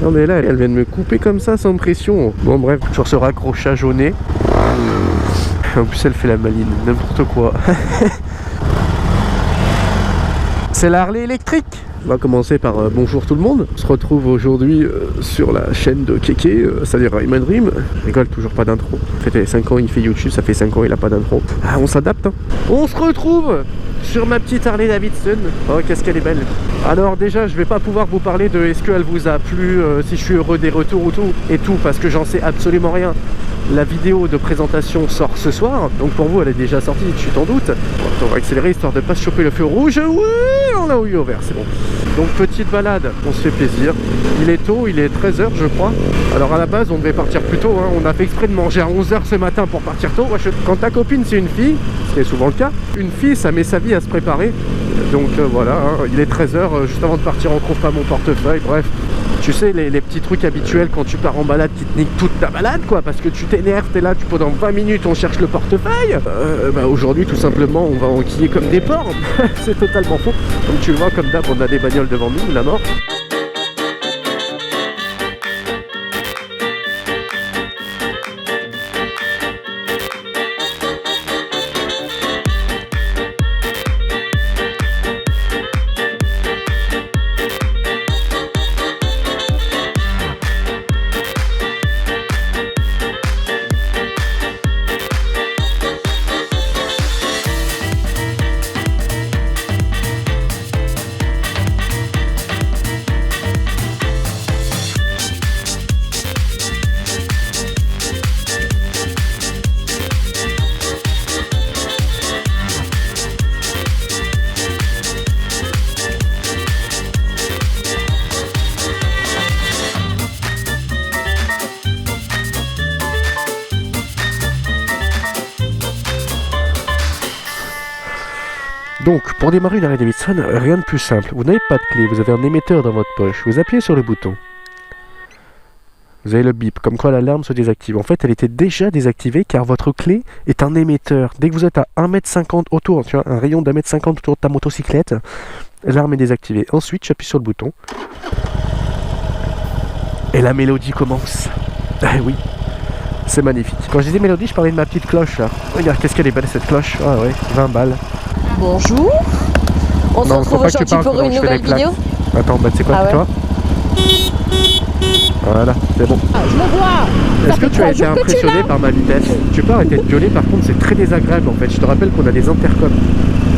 Non mais là, elle vient de me couper comme ça sans pression. Bon bref, toujours ce raccrochage au nez. En plus elle fait la maline, n'importe quoi. C'est la Harley électrique. On va commencer par bonjour tout le monde. On se retrouve aujourd'hui sur la chaîne de Kéké, c'est-à-dire Rayman Dream. Je rigole, toujours pas d'intro. Ça fait 5 ans il fait YouTube, ça fait 5 ans il a pas d'intro. Ah, on s'adapte hein. On se retrouve sur ma petite Harley Davidson. Oh qu'est-ce qu'elle est belle. Alors déjà je vais pas pouvoir vous parler de est-ce qu'elle vous a plu, si je suis heureux des retours ou tout, et tout, parce que j'en sais absolument rien. La vidéo de présentation sort ce soir, donc pour vous elle est déjà sortie, tu t'en doutes. Bon, on va accélérer histoire de pas se choper le feu rouge. Oui, on a eu au vert, c'est bon. Donc petite balade, on se fait plaisir. Il est tôt, il est 13h je crois. Alors à la base on devait partir plus tôt, hein. On a fait exprès de manger à 11h ce matin pour partir tôt. Quand ta copine c'est une fille, ce qui est souvent le cas, une fille ça met sa vie à se préparer. Donc voilà, hein. Il est 13h, juste avant de partir on trouve pas mon portefeuille, bref. Tu sais, les petits trucs habituels quand tu pars en balade qui te niquent toute ta balade, quoi, parce que tu t'énerves, t'es là, pendant 20 minutes on cherche le portefeuille. Aujourd'hui tout simplement on va enquiller comme des porcs. C'est totalement faux. Donc tu le vois, comme d'hab on a des bagnoles devant nous, la mort. Donc, pour démarrer une Harley Davidson, rien de plus simple. Vous n'avez pas de clé, vous avez un émetteur dans votre poche. Vous appuyez sur le bouton. Vous avez le bip, comme quoi l'alarme se désactive. En fait, elle était déjà désactivée car votre clé est un émetteur. Dès que vous êtes à 1,50 m autour, tu vois, un rayon d'1,50 m autour de ta motocyclette, l'alarme est désactivée. Ensuite, j'appuie sur le bouton. Et la mélodie commence. Eh oui, c'est magnifique. Quand je disais mélodie, je parlais de ma petite cloche là. Regarde, qu'est-ce qu'elle est belle cette cloche. Ah ouais, 20 balles. Bonjour, on se retrouve aujourd'hui pour une nouvelle vidéo. Attends, bah tu sais quoi, toi. Voilà, c'est bon. Ah, je me vois. Est-ce que tu as été impressionné par ma vitesse? Tu peux arrêter de gueuler, par contre c'est très désagréable en fait. Je te rappelle qu'on a des intercoms.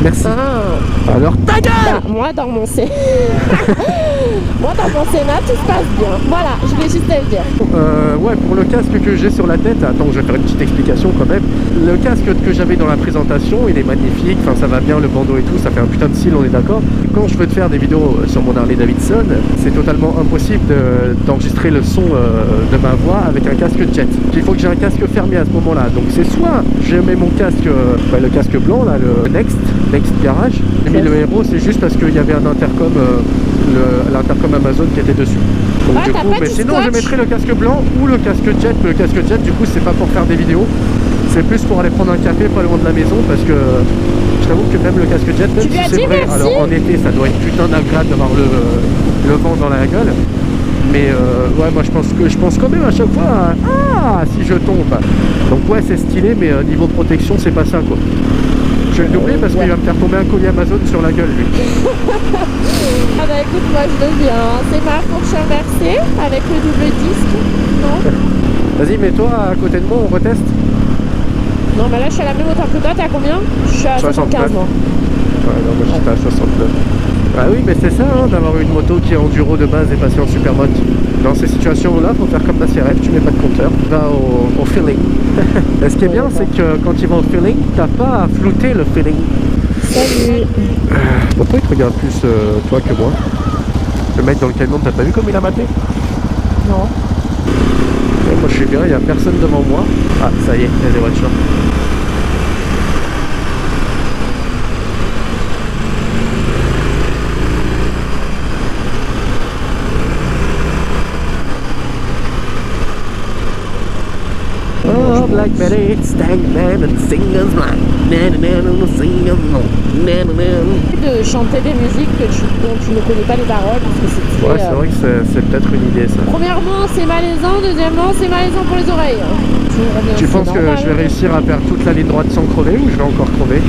Merci. Ah. Alors ta gueule. Bah, moi dans mon Sénat, tout se passe bien. Voilà, je vais juste te le dire. Ouais, pour le casque que j'ai sur la tête, attends, je vais faire une petite explication quand même. Le casque que j'avais dans la présentation, il est magnifique, enfin ça va bien, le bandeau et tout, ça fait un putain de style, on est d'accord. Quand je veux te faire des vidéos sur mon Harley Davidson, c'est totalement impossible d'enregistrer le son de ma voix avec un casque jet. Il faut que j'ai un casque fermé à ce moment-là. Donc c'est soit je mets mon casque, le casque blanc là, le Next Garage. J'ai mis le héros, c'est juste parce qu'il y avait un intercom, l'intercom Amazon qui était dessus. Donc du coup, mais sinon je mettrais le casque blanc ou le casque jet. Le casque jet, du coup, c'est pas pour faire des vidéos, c'est plus pour aller prendre un café pas loin de la maison, parce que je t'avoue que même le casque jet, même si c'est vrai, alors en été ça doit être putain d'agréable d'avoir le vent dans la gueule. Mais ouais, moi je pense quand même à chaque fois si je tombe. Donc ouais, c'est stylé, mais niveau protection c'est pas ça quoi. Je vais le doubler parce qu'il va me faire tomber un colis Amazon sur la gueule lui. Ah bah écoute, moi je veux bien. C'est ma fourche inversée avec le double disque. Non. Vas-y, mets-toi à côté de moi, on reteste. Non mais là je suis à la même hauteur que toi, t'es à combien? Je suis à 75 moi. Ouais, non, moi j'étais à 69. Ah oui, mais c'est ça, hein, d'avoir une moto qui est enduro de base et passée en supermoto. Dans ces situations-là, faut faire comme la CRF, tu mets pas de compteur, tu vas au feeling. Et ce qui est bien, c'est que quand tu vas au feeling, t'as pas à flouter le feeling. Salut. Pourquoi il te regarde plus toi que moi? Le mec dans le camion, t'as pas vu comme il a maté? Non. Et moi je suis bien, il y a personne devant moi. Ah, ça y est, il y a des voitures. like me, stand man and sing us blind. Sing us De chanter des musiques dont tu ne connais pas les paroles, parce que c'est ouais, c'est vrai que c'est peut-être une idée ça. Premièrement, c'est malaisant, deuxièmement, c'est malaisant pour les oreilles. Tu penses que je vais réussir à faire toute la ligne droite sans crever ou je vais encore crever?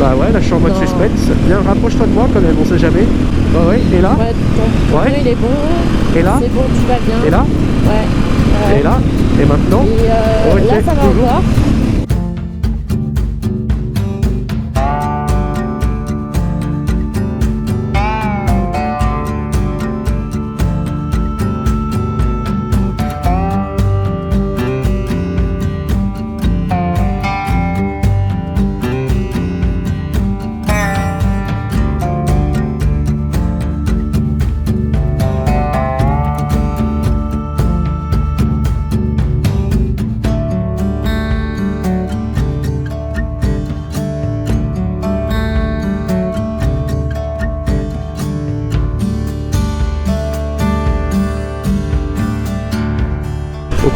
Bah ouais, là je suis en mode suspense. Viens, rapproche-toi de moi quand même, on sait jamais. Ouais, ouais, et là? Ouais, ton pneu il est bon. Et là? C'est bon, tu vas bien. Et là? Ouais. Et là? Et maintenant? Et okay, là, ça va toujours. encore.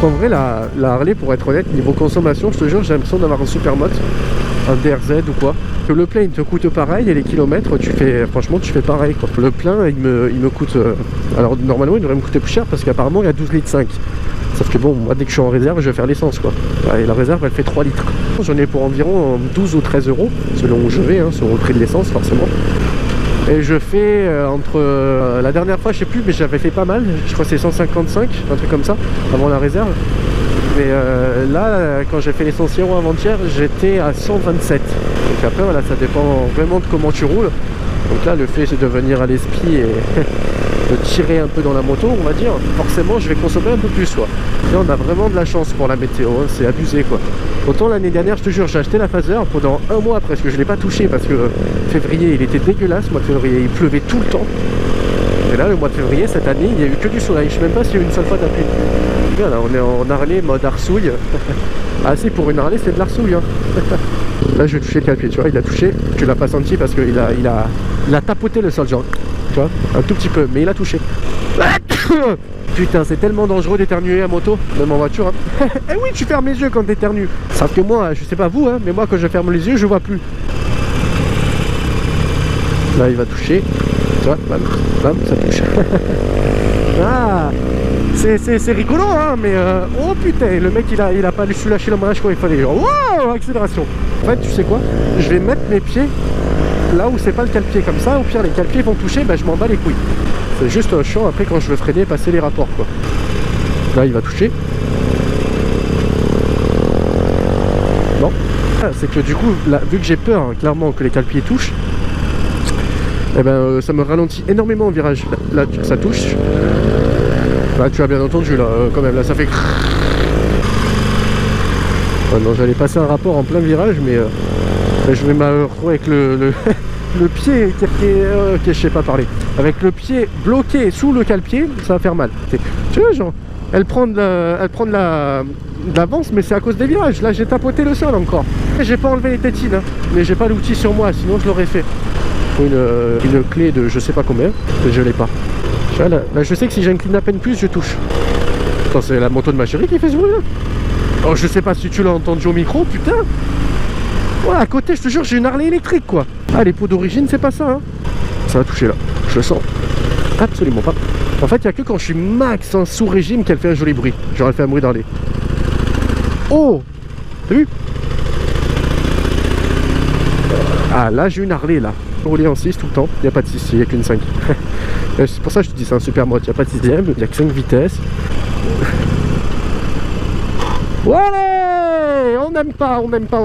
Donc en vrai, la Harley, pour être honnête, niveau consommation, je te jure, j'ai l'impression d'avoir un super mote, un DRZ ou quoi. Que le plein il te coûte pareil et les kilomètres, franchement, tu fais pareil quoi. Le plein, il me coûte. Alors normalement, il devrait me coûter plus cher parce qu'apparemment, il y a 12 litres 5. Sauf que bon, moi dès que je suis en réserve, je vais faire l'essence quoi. Et la réserve, elle fait 3 litres. J'en ai pour environ 12 ou 13 euros, selon où je vais, hein, selon le prix de l'essence forcément. Et je fais la dernière fois, je sais plus, mais j'avais fait pas mal. Je crois que c'est 155, un truc comme ça, avant la réserve. Mais là, quand j'ai fait l'essentiel avant-hier, j'étais à 127. Donc après, voilà, ça dépend vraiment de comment tu roules. Donc là, le fait de venir à l'esprit et de tirer un peu dans la moto, on va dire, forcément, je vais consommer un peu plus. Quoi. Là, on a vraiment de la chance pour la météo, hein, c'est abusé quoi. Autant l'année dernière, je te jure, j'ai acheté la Phaser pendant un mois presque, je ne l'ai pas touché parce que février, il était dégueulasse, le mois de février, il pleuvait tout le temps. Et là, le mois de février, cette année, il n'y a eu que du soleil. Je ne sais même pas s'il y a eu une seule fois d'appui. Là, on est en Harley, mode arsouille. Ah si, pour une Harley, c'est de l'arsouille. Hein. Là, je vais toucher le calpier, tu vois, il a touché. Tu l'as pas senti parce qu'il a tapoté le sol, genre, tu vois, un tout petit peu, mais il a touché. Putain, c'est tellement dangereux d'éternuer à moto, même en voiture. Hein. Eh oui, tu fermes les yeux quand t'éternues. Sauf que moi, je sais pas vous, hein, mais moi, quand je ferme les yeux, je vois plus. Là, il va toucher. Tu vois, bam, bam, ça touche. Ah, c'est rigolo, hein, mais oh putain, le mec, il a pas su lâcher le manche quand il fallait. Genre, wow, accélération. En fait, tu sais quoi? Je vais mettre mes pieds là où c'est pas le cale-pied, comme ça. Au pire, les cale-pieds vont toucher, ben, je m'en bats les couilles. C'est juste un chiant après quand je veux freiner, passer les rapports, quoi. Là, il va toucher. Non. Ah, c'est que du coup, là, vu que j'ai peur, hein, clairement, que les cale-pieds touchent, eh ben, ça me ralentit énormément en virage. Là, ça touche. Là, tu as bien entendu, là, quand même, là, ça fait... Ah non, j'allais passer un rapport en plein virage, mais là, je vais me retrouver avec le pied qui est... ok, je sais pas parler. Avec le pied bloqué sous le cale-pied, ça va faire mal. Tu vois, genre, elle prend de l'avance, mais c'est à cause des virages. Là, j'ai tapoté le sol encore. J'ai pas enlevé les tétines, hein, mais j'ai pas l'outil sur moi, sinon je l'aurais fait. Une clé de je sais pas combien, que je l'ai pas. Là, je sais que si j'ai une clean à peine plus, je touche. Attends, c'est la moto de ma chérie qui fait ce bruit là. Oh, je sais pas si tu l'as entendu au micro, putain. Ouais, à côté, je te jure, j'ai une Harley électrique quoi. Ah, les pots d'origine, c'est pas ça, hein. Ça va toucher là, je le sens. Absolument pas. En fait, il n'y a que quand je suis max en sous régime qu'elle fait un joli bruit. Genre, elle fait un bruit d'Harley. Oh, t'as vu? Ah, là, j'ai une Harley là. Rouler en 6 tout le temps, il n'y a pas de 6, il n'y a qu'une 5. C'est pour ça que je te dis, c'est un super mode, il n'y a pas de 6ème, il n'y a que 5 vitesses. Ouais, on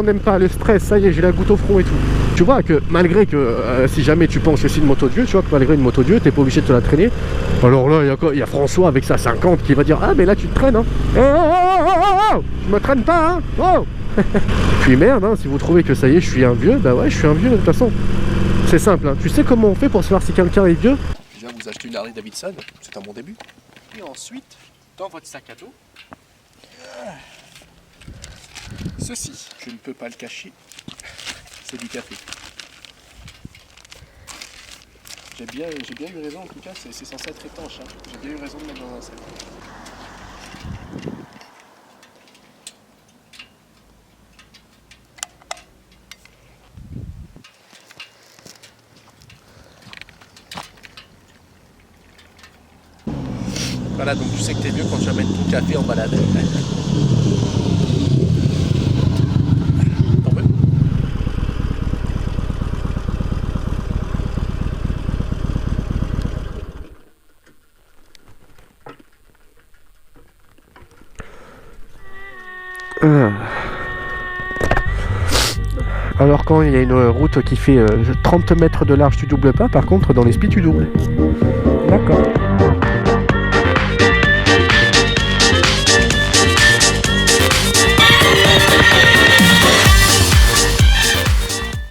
n'aime pas le stress, ça y est, j'ai la goutte au front et tout. Tu vois que malgré que si jamais tu penses que c'est une moto Dieu, tu vois que malgré une moto Dieu, t'es pas obligé de te la traîner. Alors là, il y a François avec sa 50 qui va dire ah mais là tu te traînes, hein. Oh, je me traîne pas, hein. Oh. Puis merde, hein, si vous trouvez que ça y est, je suis un vieux, bah ouais, je suis un vieux de toute façon. C'est simple, hein. Tu sais comment on fait pour savoir si quelqu'un est vieux? Déjà, vous achetez une Harley Davidson, c'est un bon début. Et ensuite, dans votre sac à dos, ceci, je ne peux pas le cacher, c'est du café. J'ai bien eu raison, en tout cas, c'est censé être étanche. Hein. J'ai bien eu raison de mettre dans un sac. Voilà, donc tu sais que t'es mieux quand tu amènes ton café en balade. T'en veux ? Alors quand il y a une route qui fait 30 mètres de large, tu doubles pas. Par contre, dans les speeds, tu doubles.